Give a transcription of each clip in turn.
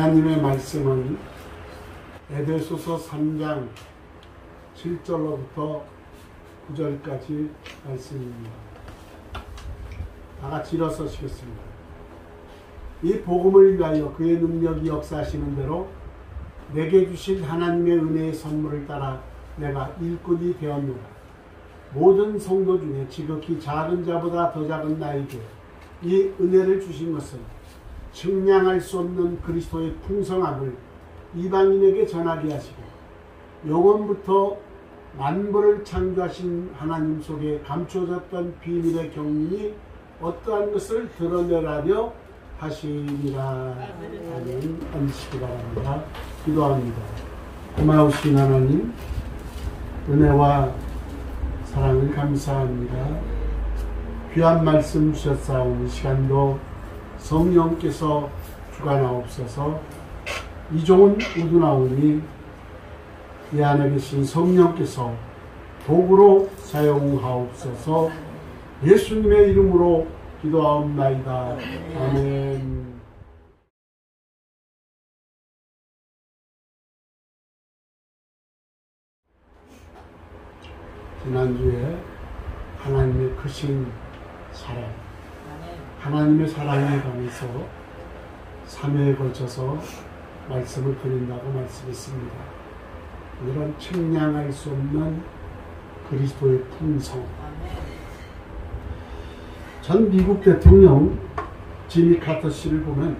하나님의 말씀은 에베소서 3장 7절로부터 9절까지 말씀입니다. 다 같이 일어서시겠습니다. 이 복음을 위하여 그의 능력이 역사하시는 대로 내게 주신 하나님의 은혜의 선물을 따라 내가 일꾼이 되었노라. 모든 성도 중에 지극히 작은 자보다 더 작은 나에게 이 은혜를 주신 것은 측량할 수 없는 그리스도의 풍성함을 이방인에게 전하게 하시고 영원부터 만물을 창조하신 하나님 속에 감춰졌던 비밀의 경륜이 어떠한 것을 드러내라려 하시니라. 아멘. 앉으시기 바랍니다. 기도합니다. 고마우신 하나님, 은혜와 사랑을 감사합니다. 귀한 말씀 주셨사오니 시간도 성령께서 주관하옵소서. 이 종은 우두나오니 이 안에 계신 성령께서 도구로 사용하옵소서. 예수님의 이름으로 기도하옵나이다. 아멘. 지난주에 하나님의 크신 사랑, 하나님의 사랑에 관해서 3회에 걸쳐서 말씀을 드린다고 말씀했습니다. 이런 측량할 수 없는 그리스도의 풍성. 전 미국 대통령 지미 카터 씨를 보면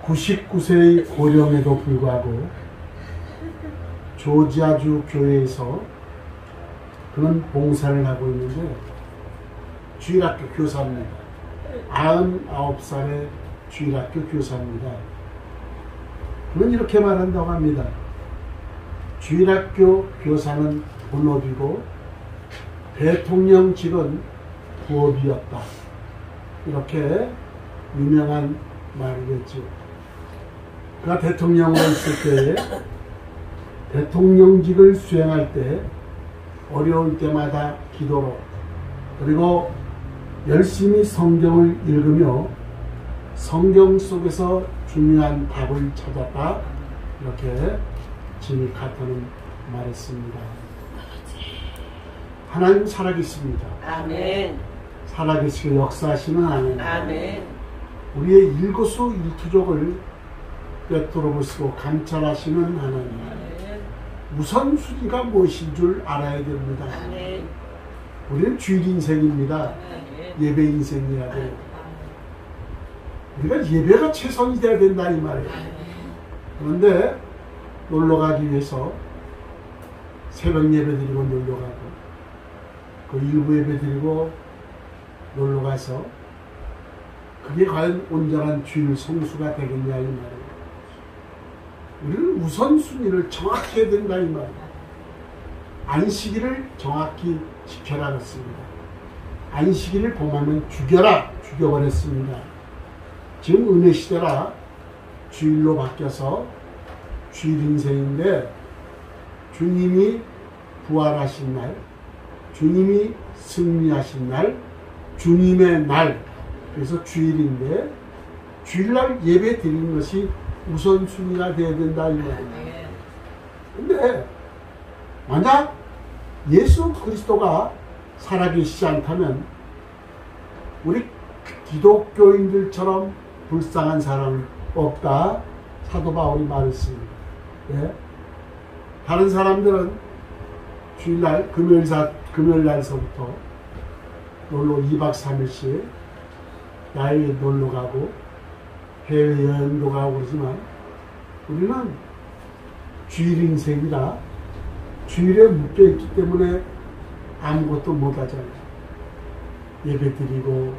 99세의 고령에도 불구하고 조지아주 교회에서 그런 봉사를 하고 있는데 주일학교 교사입니다. 99살의 주일학교 교사입니다. 그는 이렇게 말한다고 합니다. 주일학교 교사는 본업이고 대통령직은 부업이었다. 이렇게 유명한 말을 했죠. 그가 대통령으로 있을 때에 대통령직을 수행할 때 어려울 때마다 기도로 그리고 열심히 성경을 읽으며 성경 속에서 중요한 답을 찾았다. 이렇게 지미 카터는 말했습니다. 하나님 살아계십니다. 아멘. 살아계시고 역사하시는 하나님. 아멘. 우리의 일거수일투족을 꿰뚫어 보시고 감찰하시는 하나님. 아멘. 우선순위가 무엇인 줄 알아야 됩니다. 아멘. 우리는 주일 인생입니다. 아멘. 예배 인생이라고. 아멘. 우리가 예배가 최선이 돼야 된다 이 말이에요. 아멘. 그런데 놀러 가기 위해서 새벽 예배 드리고 놀러 가고 그 일부 예배 드리고 놀러 가서 그게 과연 온전한 주일 성수가 되겠냐 이 말이에요. 우리는 우선순위를 정확히 해야 된다 이 말이에요. 안식일을 정확히 지켜라 그랬습니다. 안식일을 범하면 죽여라 죽여버렸습니다. 지금 은혜 시대라 주일로 바뀌어서 주일 인생인데 주님이 부활하신 날, 주님이 승리하신 날, 주님의 날, 그래서 주일인데 주일날 예배 드리는 것이 우선순위가 되어야 된다 이 말입니다. 근데 만약 예수 그리스도가 살아계시지 않다면 우리 기독교인들처럼 불쌍한 사람은 없다. 사도 바울이 말했습니다. 예? 다른 사람들은 주일날 금요일날서부터 놀러 2박 3일씩 야외에 놀러 가고 해외여행도 가고 그러지만 우리는 주일 인생이라 주일에 묶여있기 때문에 아무것도 못하잖아요. 예배 드리고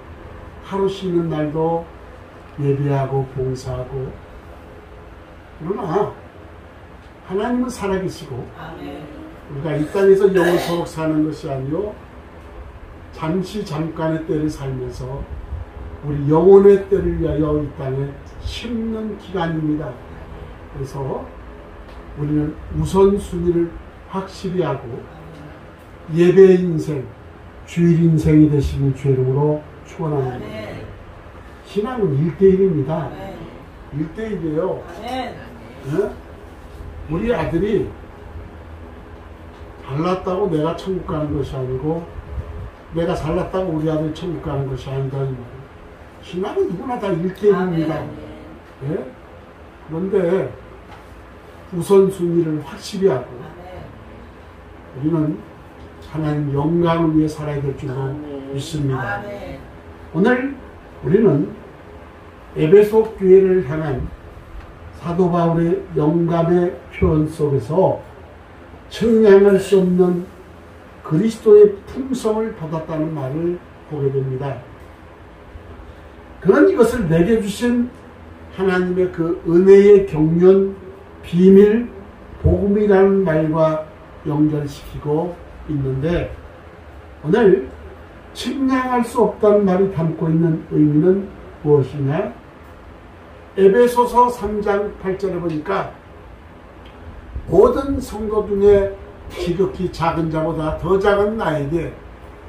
하루 쉬는 날도 예배하고 봉사하고. 그러나 하나님은 살아계시고 우리가 이 땅에서 영원토록 사는 것이 아니요 잠깐의 때를 살면서 우리 영혼의 때를 위하여 이 땅에 심는 기간입니다. 그래서 우리는 우선순위를 확실히 하고 예배 인생, 주일 인생이 되시는 주의 이름으로 축원합니다. 신앙은 1대1입니다. 1대1이에요. 아멘. 우리 아들이 잘났다고 내가 천국 가는 것이 아니고 내가 잘났다고 우리 아들이 천국 가는 것이 아니다. 신앙은 누구나 다 1대1입니다. 예? 그런데 우선순위를 확실히 하고 우리는 하나님 영광을 위해 살아야 될 줄로 믿습니다. 오늘 우리는 에베소 교회를 향한 사도 바울의 영감의 표현 속에서 청량할 수 없는 그리스도의 품성을 받았다는 말을 보게 됩니다. 그는 이것을 내게 주신 하나님의 그 은혜의 경륜, 비밀, 복음이라는 말과 연결시키고 있는데 오늘 측량할 수 없다는 말이 담고 있는 의미는 무엇이냐? 에베소서 3장 8절에 보니까 모든 성도 중에 지극히 작은 자보다 더 작은 나에게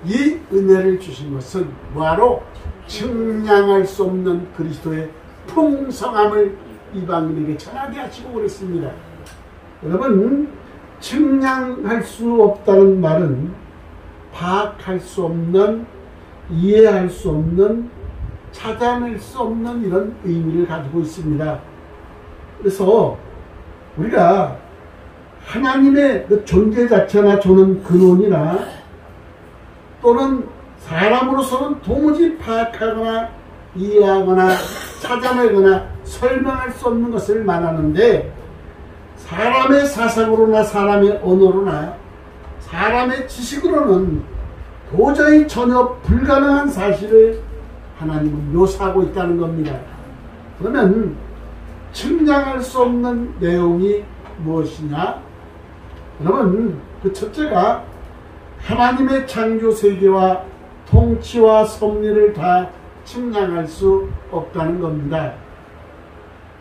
이 은혜를 주신 것은 뭐하러? 측량할 수 없는 그리스도의 풍성함을 이방인에게 전하게 하시고 그랬습니다. 여러분, 측량할 수 없다는 말은 파악할 수 없는, 이해할 수 없는, 찾아낼 수 없는 이런 의미를 가지고 있습니다. 그래서 우리가 하나님의 그 존재 자체나 저는 근원이나 또는 사람으로서는 도무지 파악하거나 이해하거나 찾아내거나 설명할 수 없는 것을 말하는데 사람의 사상으로나 사람의 언어로나 사람의 지식으로는 도저히 전혀 불가능한 사실을 하나님은 묘사하고 있다는 겁니다. 그러면 측량할 수 없는 내용이 무엇이냐? 여러분, 그 첫째가 하나님의 창조 세계와 통치와 섭리를 다 측량할 수 없다는 겁니다.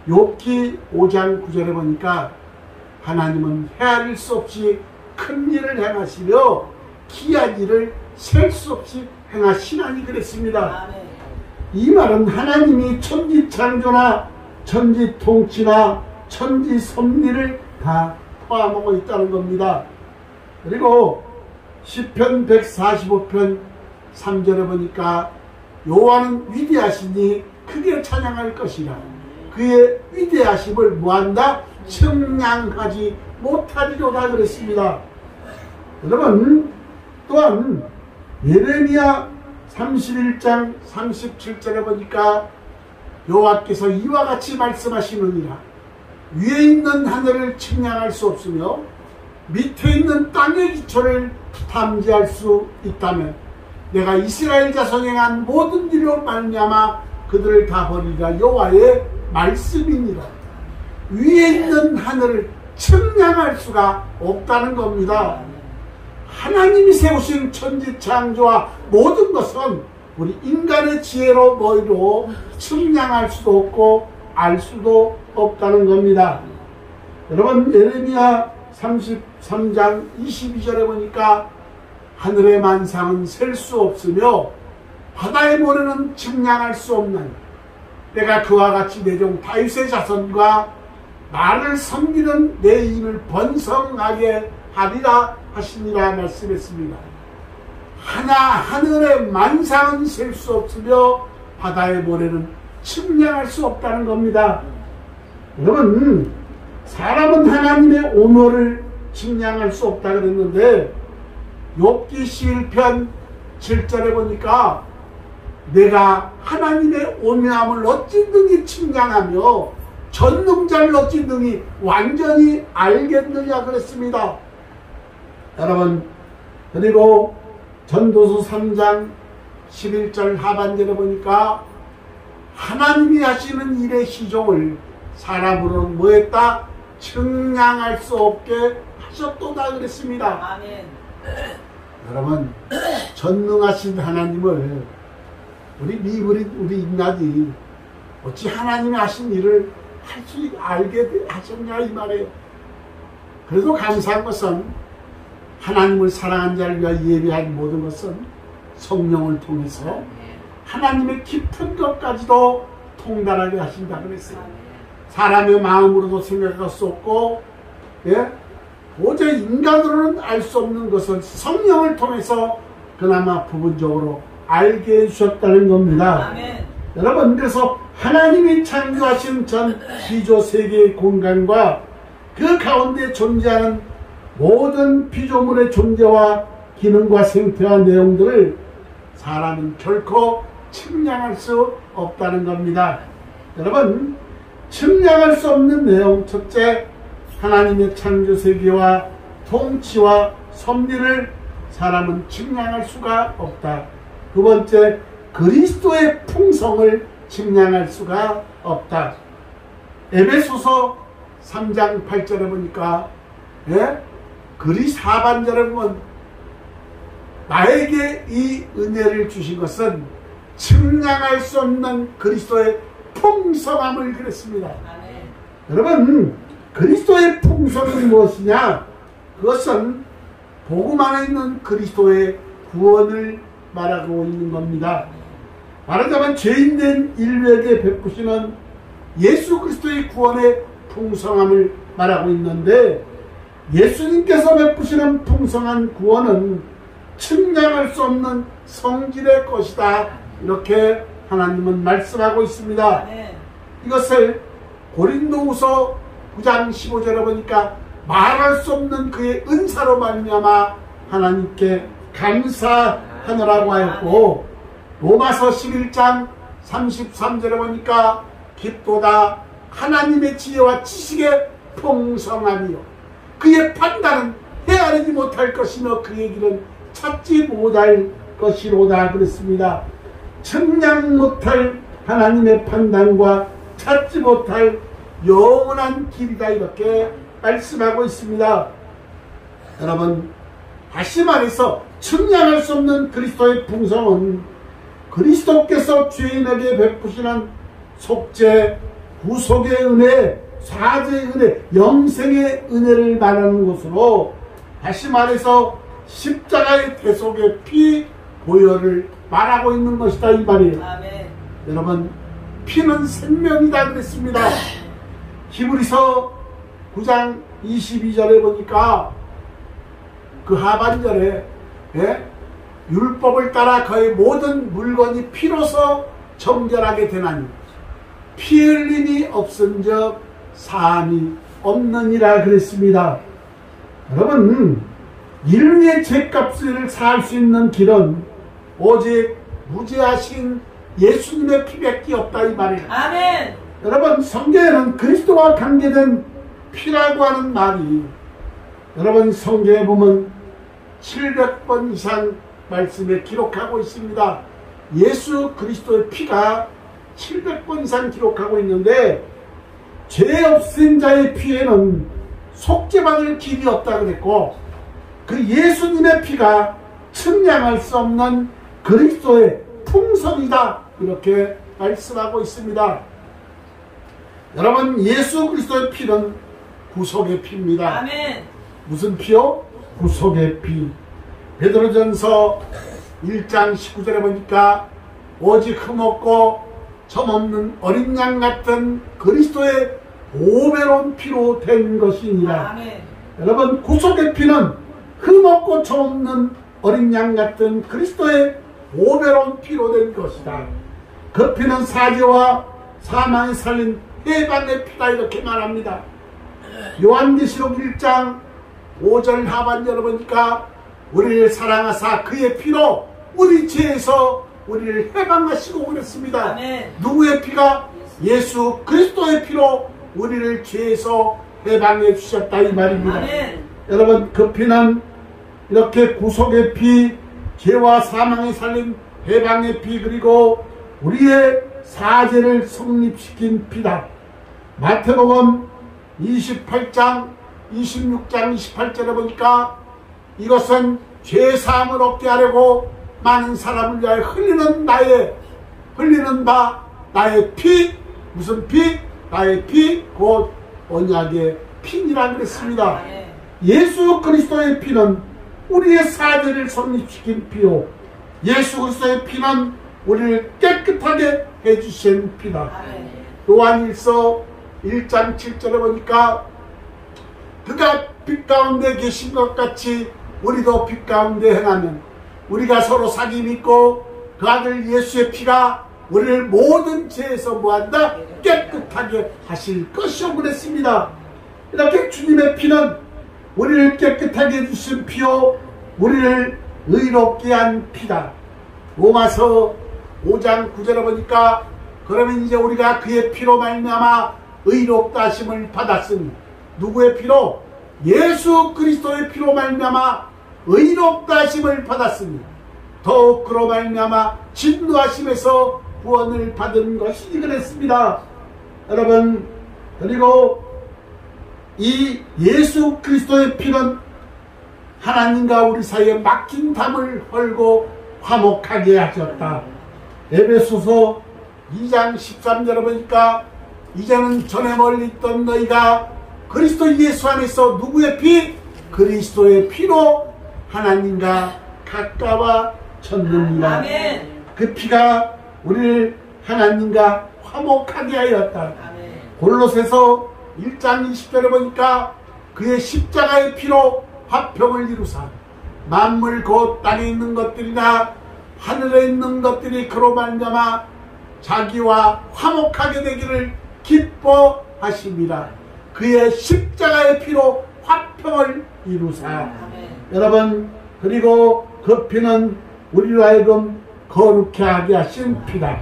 욥기 5장 9절에 보니까 하나님은 헤아릴 수 없이 큰 일을 행하시며 기이한 일을 셀 수 없이 행하시나니 그랬습니다. 이 말은 하나님이 천지 창조나 천지 통치나 천지 섭리를 다 포함하고 있다는 겁니다. 그리고 시편 145편 3절에 보니까 여호와는 위대하시니 크게 찬양할 것이라. 그의 위대하심을 뭐한다? 측량하지 못하리로다 그랬습니다. 여러분, 또한 예레미야 31장 37절에 보니까 여호와께서 이와 같이 말씀하시느니라. 위에 있는 하늘을 측량할 수 없으며 밑에 있는 땅의 기초를 탐지할 수 있다면 내가 이스라엘 자손에 행한 모든 일로 말미암아 그들을 다 버리리라. 여호와의 말씀이니라. 위에 있는 하늘을 측량할 수가 없다는 겁니다. 하나님이 세우신 천지 창조와 모든 것은 우리 인간의 지혜로 머리로 측량할 수도 없고 알 수도 없다는 겁니다. 여러분, 예레미야 33장 22절에 보니까 하늘의 만상은 셀 수 없으며 바다의 모래는 측량할 수 없는 내가 그와 같이 내 종 다윗의 자손과 나를 섬기는 내 인을 번성하게 하리라 하시니라 말씀했습니다. 하늘의 만상은 셀 수 없으며 바다의 모래는 측량할 수 없다는 겁니다. 여러분, 사람은 하나님의 오묘를 측량할 수 없다 그랬는데 욥기 11편 7절에 보니까 내가 하나님의 오묘함을 어찌 능히 측량하며 전능자를 어찌 능히 완전히 알겠느냐 그랬습니다. 여러분, 그리고 전도서 3장 11절 하반절에 보니까 하나님이 하시는 일의 시종을 사람으로는 뭐했다? 측량할 수 없게 하셨도다 그랬습니다. 아멘. 여러분, 전능하신 하나님을 우리 인간이 어찌 하나님이 하신 일을 할 수 알게 하셨냐 이 말이에요. 그래도 감사한 것은 하나님을 사랑한 자를 위하여 예비한 모든 것은 성령을 통해서 하나님의 깊은 것까지도 통달하게 하신다 그랬어요. 사람의 마음으로도 생각할 수 없고, 예? 도저히 인간으로는 알 수 없는 것을 성령을 통해서 그나마 부분적으로 알게 해주셨다는 겁니다. 아멘. 여러분, 그래서 하나님이 창조하신 전 지조 세계의 공간과 그 가운데 존재하는 모든 피조물의 존재와 기능과 생태와 내용들을 사람은 결코 측량할 수 없다는 겁니다. 여러분, 측량할 수 없는 내용, 첫째, 하나님의 창조 세계와 통치와 섭리를 사람은 측량할 수가 없다. 두 번째, 그리스도의 풍성을 측량할 수가 없다. 에베소서 3장 8절에 보니까, 예? 그리 하반절에 보면 나에게 이 은혜를 주신 것은 측량할 수 없는 그리스도의 풍성함을 그랬습니다. 아멘. 여러분, 그리스도의 풍성이 무엇이냐? 그것은 복음 안에 있는 그리스도의 구원을 말하고 있는 겁니다. 말하자면 죄인된 인류에게 베푸시는 예수 그리스도의 구원의 풍성함을 말하고 있는데, 예수님께서 베푸시는 풍성한 구원은 측량할 수 없는 성질의 것이다. 이렇게 하나님은 말씀하고 있습니다. 이것을 고린도후서 9장 15절에 보니까 말할 수 없는 그의 은사로 말미암아 하나님께 감사하느라고 하였고, 로마서 11장 33절에 보니까 깊도다 하나님의 지혜와 지식의 풍성함이요 그의 판단은 헤아리지 못할 것이며 그의 길은 찾지 못할 것이로다 그랬습니다. 측량 못할 하나님의 판단과 찾지 못할 영원한 길이다 이렇게 말씀하고 있습니다. 여러분, 다시 말해서 측량할 수 없는 그리스도의 풍성은 그리스도께서 죄인에게 베푸시는 속죄, 구속의 은혜, 사죄의 은혜, 영생의 은혜를 말하는 것으로, 다시 말해서 십자가의 대속의 피 보혈을 말하고 있는 것이다 이 말이에요. 아멘. 여러분, 피는 생명이다 그랬습니다. 히브리서 9장 22절에 보니까 그 하반절에, 예? 율법을 따라 그의 모든 물건이 피로서 정결하게 되나니 피 흘림이 없은즉 사함이 없느니라 그랬습니다. 여러분, 인류의 죄값을 사할 수 있는 길은 오직 무죄하신 예수님의 피밖에 없다 이 말이에요. 아멘. 여러분, 성경에는 그리스도와 관계된 피라고 하는 말이, 여러분, 성경에 보면 700번 이상 말씀에 기록하고 있습니다. 예수 그리스도의 피가 700번 이상 기록하고 있는데, 죄 없은 자의 피에는 속죄받을 길이 없다 그랬고, 그 예수님의 피가 측량할 수 없는 그리스도의 풍성이다 이렇게 말씀하고 있습니다. 여러분, 예수 그리스도의 피는 구속의 피입니다. 아멘. 무슨 피요? 구속의 피. 베드로전서 1장 19절에 보니까 오직 흠없고 점없는 어린 양 같은 그리스도의 보배로운 피로 된 것이니라. 아멘. 여러분, 구속의 피는 흠없고 점없는 어린 양 같은 그리스도의 보배로운 피로 된 것이다. 그 피는 사죄와 사망에 살린 해방의 피다 이렇게 말합니다. 요한계시록 1장 5절 하반절을 보니까 우리를 사랑하사 그의 피로 우리 죄에서 우리를 해방하시고 그랬습니다. 아멘. 누구의 피가? 예수 그리스도의 피로 우리를 죄에서 해방해 주셨다 이 말입니다. 아멘. 여러분, 그 피는 이렇게 구속의 피, 죄와 사망에 살린 해방의 피, 그리고 우리의 사죄를 성립시킨 피다. 마태복음 28장 26장 28절에 보니까 이것은 죄사함을 얻게 하려고 많은 사람을 위하여 흘리는 바 나의 피. 무슨 피? 나의 피, 곧 언약의 피니라 그랬습니다. 예수 그리스도의 피는 우리의 사죄를 성립시킨 피요, 예수 그리스도의 피는 우리를 깨끗하게 해주신 피다. 요한일서 1장 7절에 보니까 그가 빛 가운데 계신 것 같이 우리도 빛 가운데 행하면 우리가 서로 사귐 있고 그 아들 예수의 피가 우리를 모든 죄에서 뭐한다? 깨끗하게 하실 것이오 그랬습니다. 이렇게 주님의 피는 우리를 깨끗하게 해주신 피요 우리를 의롭게 한 피다. 로마서 5장 9절에 보니까 그러면 이제 우리가 그의 피로 말미암아 의롭다 하심을 받았으니 누구의 피로? 예수 그리스도의 피로 말미암아 의롭다 하심을 받았으니 더욱 그로 말미암아 진노하심에서 구원을 받은 것이니 그랬습니다. 여러분, 그리고 이 예수 그리스도의 피는 하나님과 우리 사이에 막힌 담을 헐고 화목하게 하셨다. 에베소서 2장 13절에 보니까 이제는 전에 멀리 있던 너희가 그리스도 예수 안에서 누구의 피? 그리스도의 피로 하나님과 가까워졌느니라. 그 피가 우리를 하나님과 화목하게 하였다. 골로새서 1장 20절에 보니까 그의 십자가의 피로 화평을 이루사 만물 곧 땅에 있는 것들이나 하늘에 있는 것들이 그로 말미암아 자기와 화목하게 되기를 기뻐하심이라. 그의 십자가의 피로 화평을 이루사. 여러분, 그리고 그 피는 우리로 하여금 거룩해 하게 하신 피다.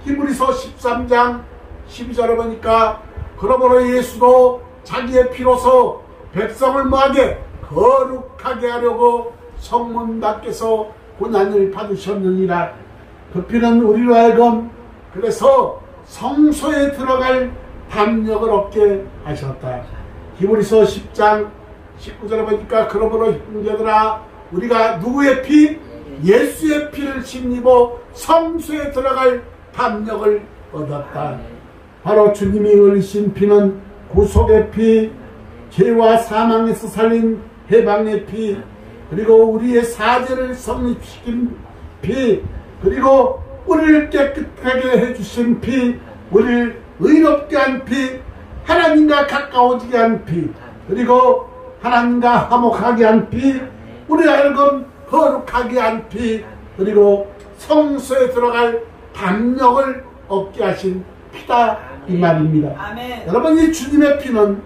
히브리서 13장 12절에 보니까 그러므로 예수도 자기의 피로서 백성을 뭐하게? 거룩하게 하려고 성문 밖에서 고난을 받으셨느니라. 그 피는 우리로 하여금 그래서 성소에 들어갈 담력을 얻게 하셨다. 히브리서 10장 19절에 보니까 그러므로 형제들아 우리가 누구의 피? 예수의 피를 힘입어 성소에 들어갈 담력을 얻었다. 바로 주님이 흘리신 피는 구속의 피, 죄와 사망에서 살린 해방의 피, 그리고 우리의 사죄를 성립시킨 피, 그리고 우리를 깨끗하게 해주신 피, 우리를 의롭게 한 피, 하나님과 가까워지게 한 피, 그리고 하나님과 화목하게 한 피, 우리 하여금 거룩하게 한 피, 그리고 성소에 들어갈 담력을 얻게 하신 피다 이 말입니다. 아멘. 여러분, 이 주님의 피는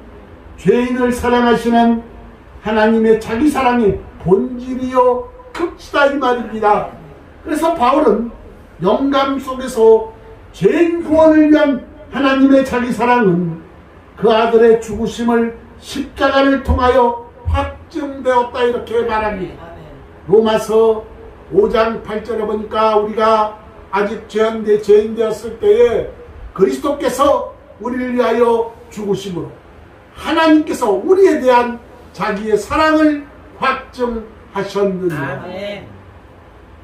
죄인을 사랑하시는 하나님의 자기 사랑의 본질이요 극치다 이 말입니다. 그래서 바울은 영감 속에서 죄인 구원을 위한 하나님의 자기 사랑은 그 아들의 죽으심을 십자가를 통하여 확증되었다 이렇게 말합니다. 로마서 5장 8절에 보니까 우리가 아직 죄인 되었을 때에 그리스도께서 우리를 위하여 죽으심으로 하나님께서 우리에 대한 자기의 사랑을 확증하셨느니라.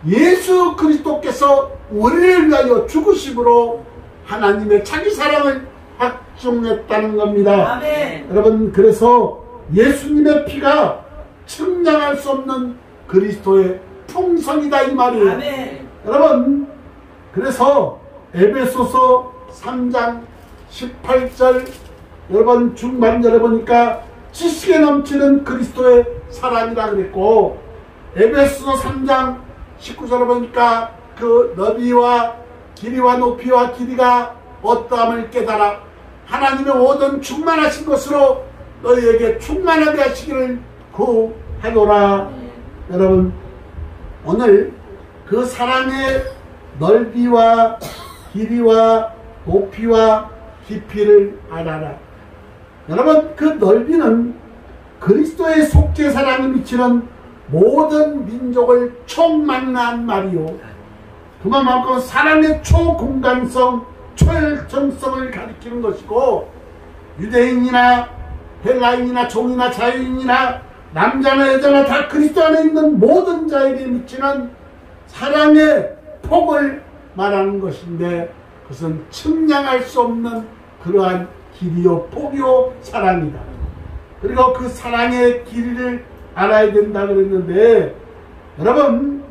예수 그리스도께서 우리를 위하여 죽으심으로 하나님의 자기 사랑을 확증했다는 겁니다. 아멘. 여러분, 그래서 예수님의 피가 측량할 수 없는 그리스도의 풍성이다 이 말이에요. 아멘. 여러분, 그래서 에베소서 3장 18절 여러분 중반절에 보니까 지식에 넘치는 그리스도의 사랑이라 그랬고, 에베소서 3장 19절에 보니까 그 너비와 길이와 높이와 길이가 어떠함을 깨달아 하나님의 모든 충만하신 것으로 너희에게 충만하게 하시기를 구하노라. 여러분, 오늘 그 사랑의 넓이와 길이와 높이와 깊이를 알아라. 여러분, 그 넓이는 그리스도의 속죄 사랑이 미치는 모든 민족을 총망라한 말이요, 그만큼 사랑의 초공간성, 초혈정성을 가리키는 것이고, 유대인이나 헬라인이나 종이나 자유인이나 남자나 여자나 다 그리스도 안에 있는 모든 자에게 미치는 사랑의 폭을 말하는 것인데, 그것은 측량할 수 없는 그러한 길이요 폭이요 사랑이다. 그리고 그 사랑의 길이를 알아야 된다 그랬는데, 여러분,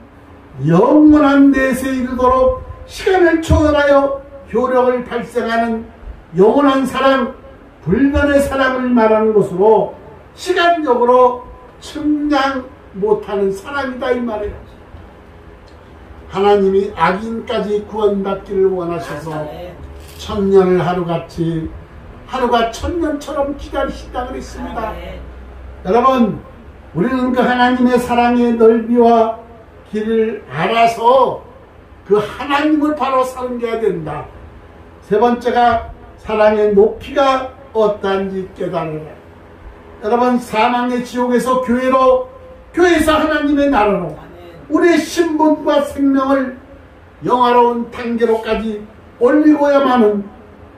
영원한 내세에 이르도록 시간을 초월하여 효력을 발생하는 영원한 사랑, 불변의 사랑을 말하는 것으로 시간적으로 측량 못하는 사랑이다 이 말이에요. 하나님이 악인까지 구원받기를 원하셔서 천년을 하루같이 하루가 천년처럼 기다리신다 그랬습니다. 여러분, 우리는 그 하나님의 사랑의 넓이와 길을 알아서 그 하나님을 바로 섬겨야 된다. 세 번째가 사랑의 높이가 어떠한지 깨달으라. 여러분, 사망의 지옥에서 교회로, 교회에서 하나님의 나라로 우리의 신분과 생명을 영화로운 단계로까지 올리고야만은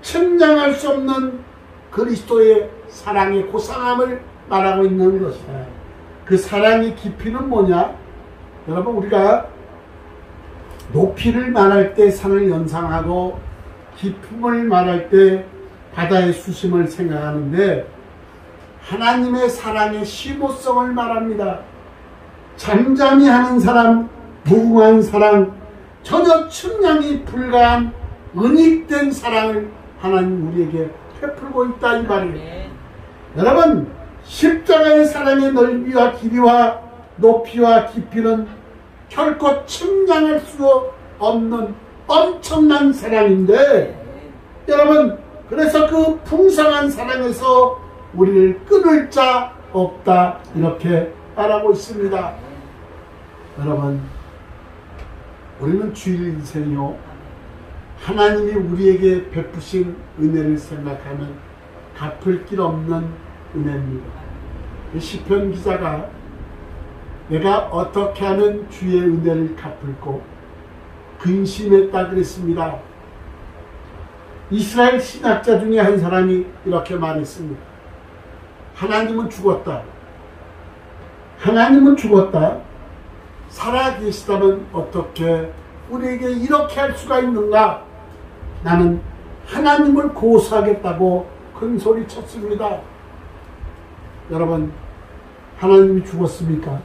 측량할 수 없는 그리스도의 사랑의 고상함을 말하고 있는 것이다. 그 사랑의 깊이는 뭐냐? 여러분, 우리가 높이를 말할 때 산을 연상하고 깊음을 말할 때 바다의 수심을 생각하는데, 하나님의 사랑의 심오성을 말합니다. 잠잠히 하는 사람, 무궁한 사랑, 전혀 측량이 불가한 은닉된 사랑을 하나님 우리에게 베풀고 있다 이 말이에요. 여러분, 십자가의 사랑의 넓이와 길이와 높이와 깊이는 결코 측량할 수 없는 엄청난 사랑인데, 여러분, 그래서 그 풍성한 사랑에서 우리를 끊을 자 없다 이렇게 말하고 있습니다. 여러분, 우리는 주일 인생이요, 하나님이 우리에게 베푸신 은혜를 생각하면 갚을 길 없는 은혜입니다. 시편 기자가 내가 어떻게 하면 주의 은혜를 갚을꼬 근심했다 그랬습니다. 이스라엘 신학자 중에 한 사람이 이렇게 말했습니다. 하나님은 죽었다. 하나님은 죽었다. 살아계시다면 어떻게 우리에게 이렇게 할 수가 있는가? 나는 하나님을 고소하겠다고 큰 소리 쳤습니다. 여러분, 하나님이 죽었습니까?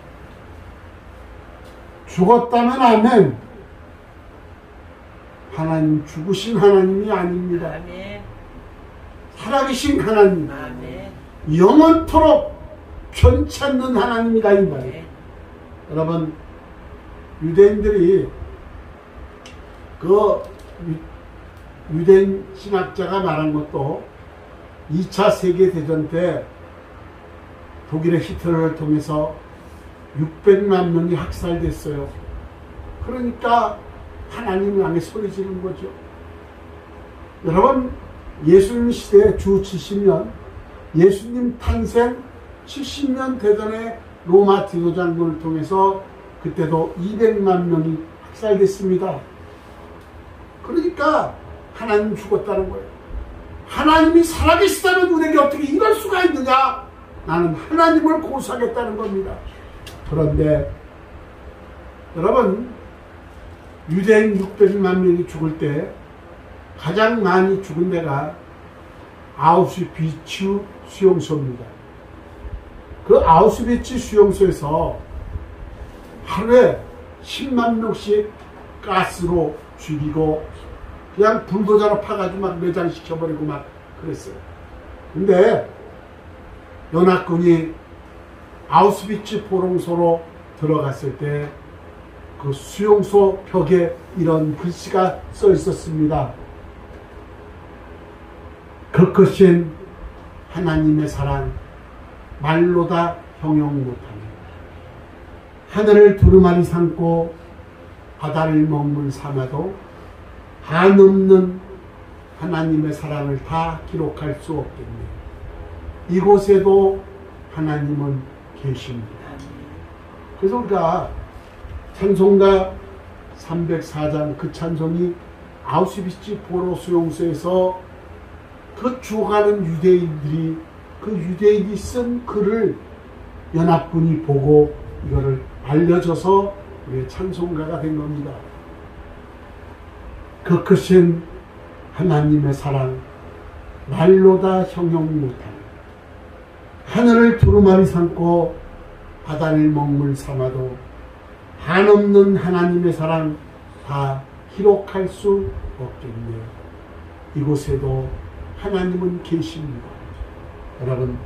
죽었다면 아멘. 하나님 죽으신 하나님이 아닙니다. 아멘. 살아계신 하나님, 아멘. 영원토록 변치 않는 하나님이다 이 말이에요. 여러분, 유대인들이 그 유대인 신학자가 말한 것도 2차 세계대전 때 독일의 히틀러를 통해서 600만 명이 학살됐어요. 그러니까 하나님 향해 소리 지르는 거죠. 여러분, 예수님 시대 주 70년, 예수님 탄생 70년 되전에 로마 디도 장군을 통해서 그때도 200만 명이 학살됐습니다. 그러니까 하나님 죽었다는 거예요. 하나님이 살아계시다면 우리에게 어떻게 이럴 수가 있느냐? 나는 하나님을 고소하겠다는 겁니다. 그런데 여러분, 유대인 600만 명이 죽을 때 가장 많이 죽은 데가 아우슈비츠 수용소입니다. 그 아우슈비츠 수용소에서 하루에 10만 명씩 가스로 죽이고 그냥 불도저로 파가지고 막 매장시켜버리고 막 그랬어요. 근데 연합군이 아우슈비츠 포롱소로 들어갔을 때 그 수용소 벽에 이런 글씨가 써 있었습니다. 그것인 하나님의 사랑, 말로다 형용 못하네. 하늘을 두루마리 삼고 바다를 먹물 삼아도 한없는 하나님의 사랑을 다 기록할 수 없겠네. 이곳에도 하나님은 계십니다. 그래서 우리가 찬송가 304장 그 찬송이 아우슈비츠 포로 수용소에서 그 죽어가는 유대인들이 그 유대인이 쓴 글을 연합군이 보고 이거를 알려줘서 우리의 찬송가가 된 겁니다. 그 크신 하나님의 사랑, 말로다 형용 못하네. 하늘을 두루마리 삼고 바다를 먹물 삼아도 한없는 하나님의 사랑 다 기록할 수 없겠네요. 이곳에도 하나님은 계십니다. 여러분,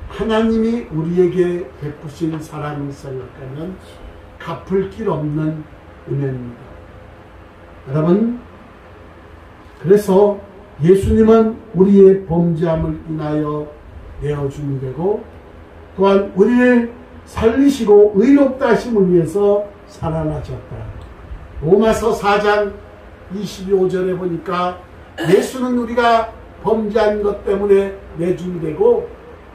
하나님이 우리에게 베푸신 사랑을 생각하면 갚을 길 없는 은혜입니다. 여러분, 그래서 예수님은 우리의 범죄함을 인하여 내어준 되고 또한 우리를 살리시고 의롭다 하심을 위해서 살아나셨다. 로마서 4장 25절에 보니까 예수는 우리가 범죄한 것 때문에 내준 되고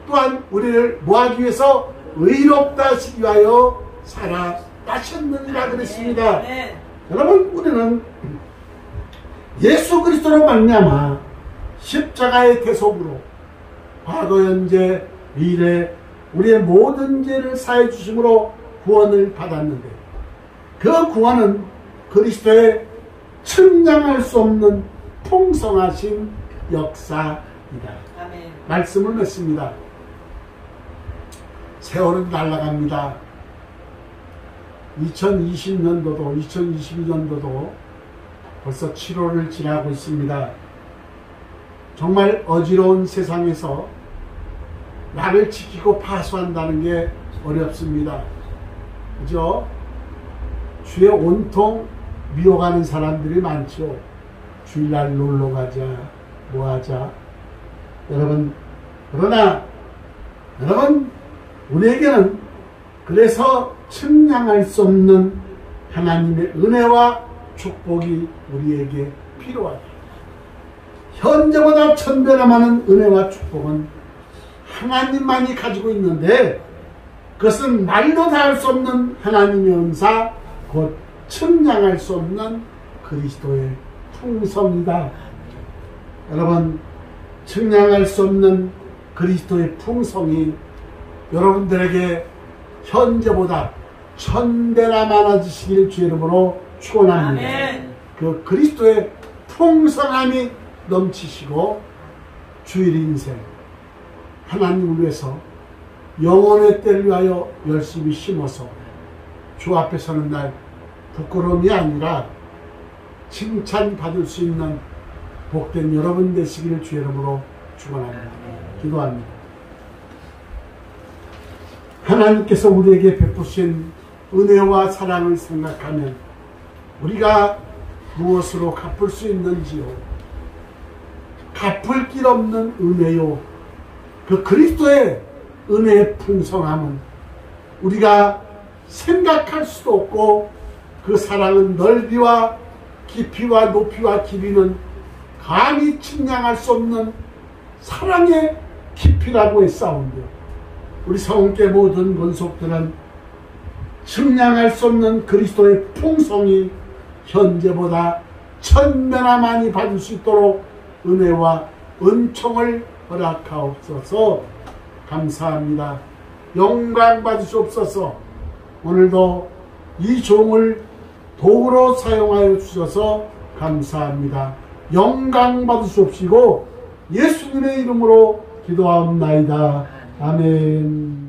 또한 우리를 뭐하기 위해서 의롭다 하시기 위하여 살아나셨느니라 그랬습니다. 여러분, 우리는 예수 그리스도로 말미암아 십자가의 대속으로 과거 현재 미래 우리의 모든 죄를 사해 주심으로 구원을 받았는데 그 구원은 그리스도의 측량할 수 없는 풍성하신 역사이다. 아멘. 말씀을 맺습니다. 세월은 날아갑니다. 2020년도도 2022년도도 벌써 7월을 지나고 있습니다. 정말 어지러운 세상에서 나를 지키고 파수한다는 게 어렵습니다. 그죠? 주에 온통 미워가는 사람들이 많죠. 주일날 놀러 가자, 뭐 하자. 그러나 여러분, 우리에게는 그래서 측량할 수 없는 하나님의 은혜와 축복이 우리에게 필요하다. 현재보다 천배나 많은 은혜와 축복은 하나님만이 가지고 있는데 그것은 말로 다 할 수 없는 하나님의 은사, 곧 측량할 수 없는 그리스도의 풍성이다. 여러분, 측량할 수 없는 그리스도의 풍성이 여러분들에게 현재보다 천배나 많아지시길 주의 이름으로 축원합니다. 아멘. 그 그리스도의 풍성함이 넘치시고 주일 인생 하나님을 위해서 영혼의 때를 위하여 열심히 심어서 주 앞에 서는 날 부끄러움이 아니라 칭찬받을 수 있는 복된 여러분 되시기를 주의 이름으로 축원합니다. 기도합니다. 하나님께서 우리에게 베푸신 은혜와 사랑을 생각하면 우리가 무엇으로 갚을 수 있는지요? 갚을 길 없는 은혜요. 그 그리스도의 은혜의 풍성함은 우리가 생각할 수도 없고 그 사랑은 넓이와 깊이와 높이와 길이는 감히 측량할 수 없는 사랑의 깊이라고 했사온데 우리 성께 모든 권속들은 측량할 수 없는 그리스도의 풍성이 현재보다 천배나 많이 받을 수 있도록 은혜와 은총을 허락하옵소서. 감사합니다. 영광 받으시옵소서. 오늘도 이 종을 도구로 사용하여 주셔서 감사합니다. 영광 받으시옵시고 예수님의 이름으로 기도하옵나이다. 아멘.